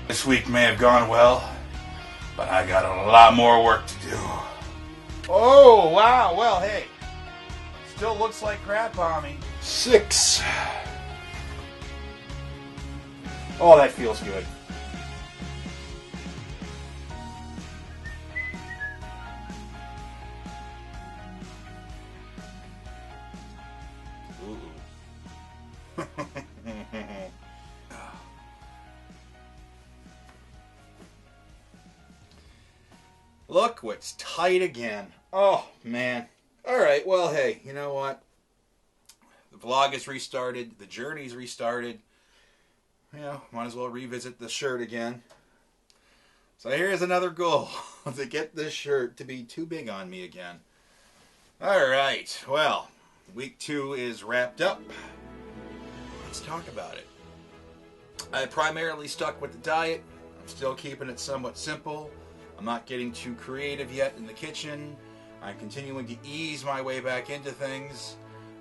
This week may have gone well, but I got a lot more work to do. Oh, wow. Well, hey. Still looks like crap on me. 6. Oh, that feels good. Ooh. Look what's tight again. Oh, man. Alright, well, hey, you know what? The vlog is restarted. The journey's restarted. You know, might as well revisit the shirt again. So here's another goal. To get this shirt to be too big on me again. Alright, well, week 2 is wrapped up. Let's talk about it. I primarily stuck with the diet. I'm still keeping it somewhat simple. I'm not getting too creative yet in the kitchen. I'm continuing to ease my way back into things.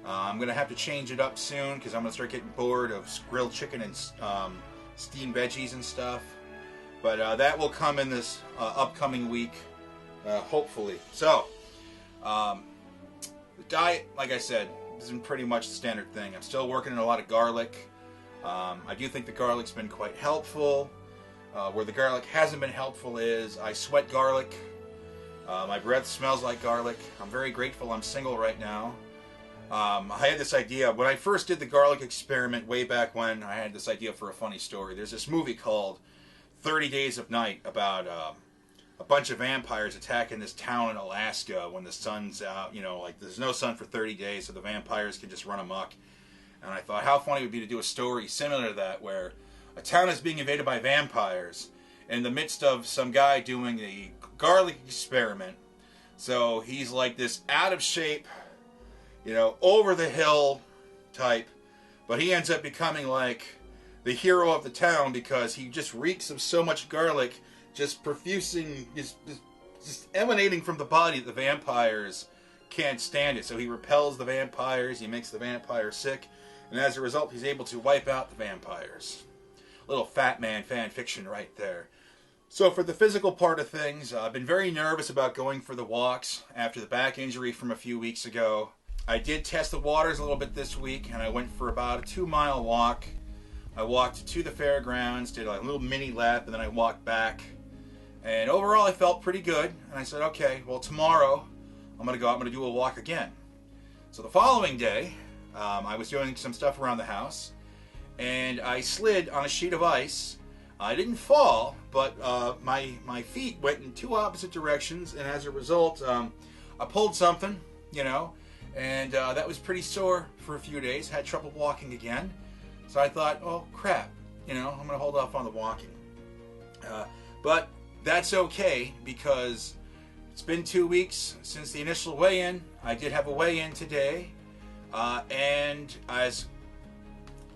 I'm going to have to change it up soon because I'm going to start getting bored of grilled chicken and steamed veggies and stuff. But that will come in this upcoming week, hopefully. So, the diet, like I said, isn't pretty much the standard thing. I'm still working on a lot of garlic. I do think the garlic's been quite helpful. Where the garlic hasn't been helpful is I sweat garlic. My breath smells like garlic. I'm very grateful I'm single right now. I had this idea, when I first did the garlic experiment way back when, I had this idea for a funny story. There's this movie called 30 Days of Night about a bunch of vampires attacking this town in Alaska when the sun's out. You know, like there's no sun for 30 days, so the vampires can just run amok. And I thought how funny it would be to do a story similar to that, where a town is being invaded by vampires in the midst of some guy doing a garlic experiment. So he's like this out of shape, you know, over the hill type, but he ends up becoming like the hero of the town because he just reeks of so much garlic, just profusing, just emanating from the body that the vampires can't stand it. So he repels the vampires, he makes the vampires sick, and as a result he's able to wipe out the vampires. Little fat man fan fiction right there. So for the physical part of things, I've been very nervous about going for the walks after the back injury from a few weeks ago. I did test the waters a little bit this week, and I went for about a 2-mile walk. I walked to the fairgrounds, did a little mini lap, and then I walked back. And overall, I felt pretty good. And I said, okay, well, tomorrow I'm going to go out, I'm going to do a walk again. So the following day, I was doing some stuff around the house, and I slid on a sheet of ice. I didn't fall, but my feet went in 2 opposite directions, and as a result, I pulled something, you know, and that was pretty sore for a few days. Had trouble walking again, so I thought, oh crap, you know, I'm going to hold off on the walking. But that's okay because it's been 2 weeks since the initial weigh-in. I did have a weigh-in today, and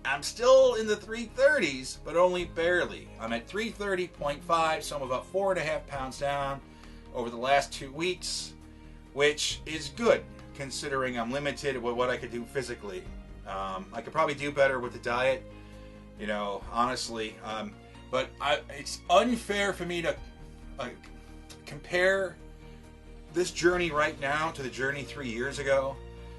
I'm still in the 330s, but only barely. I'm at 330.5, so I'm about 4.5 pounds down over the last 2 weeks, which is good considering I'm limited with what I could do physically. I could probably do better with the diet, you know, honestly. But it's unfair for me to compare this journey right now to the journey 3 years ago,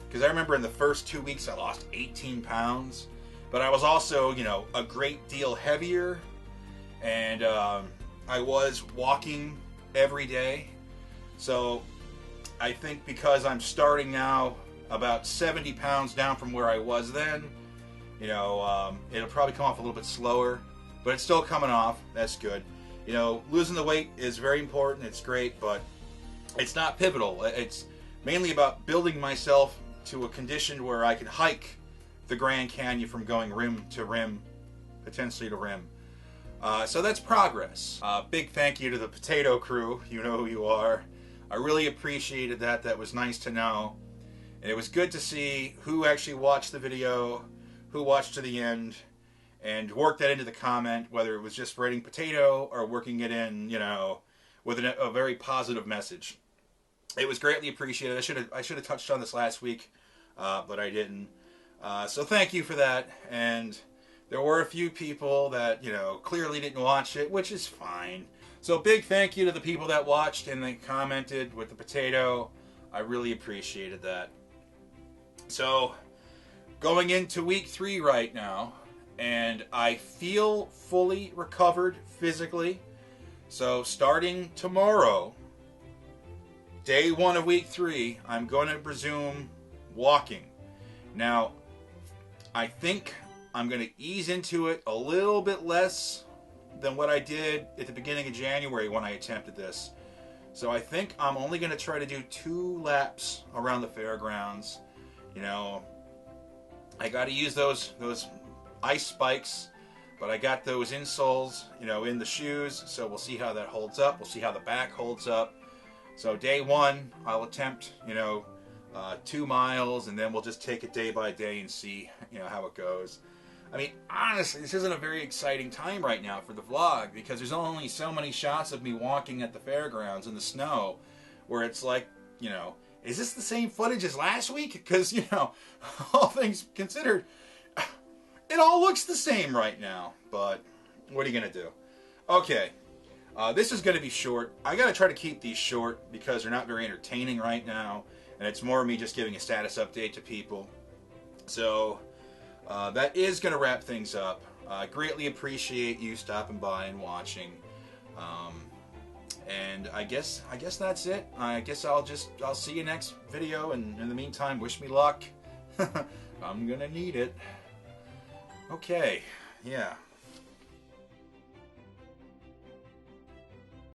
because I remember in the first 2 weeks I lost 18 pounds. But I was also, you know, a great deal heavier, and I was walking every day. So I think because I'm starting now about 70 pounds down from where I was then, you know, it'll probably come off a little bit slower, but it's still coming off. That's good. You know, losing the weight is very important. It's great, but it's not pivotal. It's mainly about building myself to a condition where I can hike the Grand Canyon from going rim to rim, potentially to rim. So that's progress. Big thank you to the potato crew. You know who you are. I really appreciated that. That was nice to know. And it was good to see who actually watched the video, who watched to the end, and worked that into the comment, whether it was just writing potato or working it in, you know, with a very positive message. It was greatly appreciated. I should have touched on this last week, but I didn't. So thank you for that. And there were a few people that, you know, clearly didn't watch it, which is fine. So big thank you to the people that watched and they commented with the potato. I really appreciated that. So, going into week 3 right now, and I feel fully recovered physically. So starting tomorrow, day 1 of week 3, I'm going to resume walking. Now, I think I'm going to ease into it a little bit less than what I did at the beginning of January when I attempted this. So I think I'm only going to try to do 2 laps around the fairgrounds. You know, I got to use those ice spikes, but I got those insoles, you know, in the shoes, so we'll see how that holds up. We'll see how the back holds up. So day 1, I'll attempt, you know, 2 miles, and then we'll just take it day by day and see, you know, how it goes. I mean, honestly, this isn't a very exciting time right now for the vlog, because there's only so many shots of me walking at the fairgrounds in the snow, where it's like, you know, is this the same footage as last week? Because, you know, all things considered, it all looks the same right now. But what are you going to do? Okay, this is going to be short. I got to try to keep these short because they're not very entertaining right now. And it's more me just giving a status update to people. So that is going to wrap things up. I greatly appreciate you stopping by and watching. And I guess that's it. I guess I'll see you next video, and in the meantime, wish me luck. I'm gonna need it. Okay, yeah.